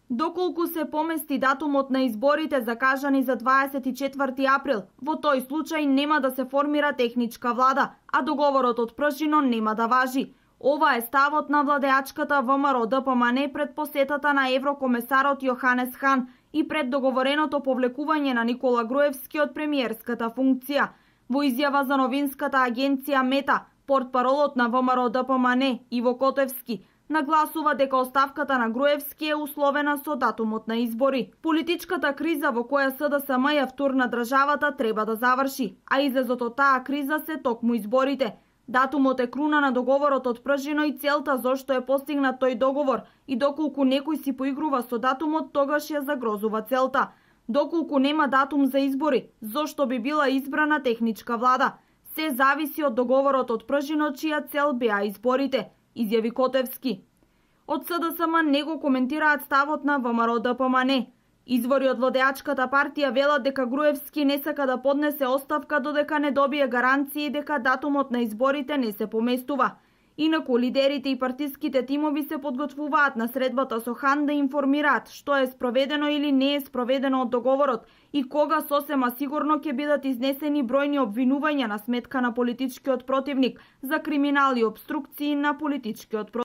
Доколку се помести датумот на изборите закажани за 24 април, во тој случај нема да се формира техничка влада, а договорот од Пршино нема да важи. Ова е ставот на владеачката ВМРО-ДПМН пред посетата на еврокомесарот Јоханес Хан и пред договореното повлекување на Никола Груевски од премиерската функција. Во изјава за новинската агенција Мета, портпаролот на ВМРО-ДПМН Иво Котевски нагласува дека оставката на Груевски е условена со датумот на избори. Политичката криза во која СДСМ ја втурна државата треба да заврши, а излезот од таа криза се токму изборите. Датумот е круна на договорот од Пршино и целта зошто е постигнат тој договор и доколку некој си поигрува со датумот, тогаш ја загрозува целта. Доколку нема датум за избори, зошто би била избрана техничка влада? Се зависи од договорот од Пршино, чија цел беа изборите, изјави Котевски. Од СДСМ не го коментираат ставот на ВМРО-ДПМН. Извори од владеачката партија велат дека Груевски не сака да поднесе оставка додека не добие гаранции дека датумот на изборите не се поместува. Инаку лидерите и партиските тимови се подготвуваат на средбата со Хан да информираат што е спроведено или не е спроведено од договорот и кога сосема сигурно ќе бидат изнесени бројни обвинувања на сметка на политичкиот противник за криминал и обструкции на политичкиот противник.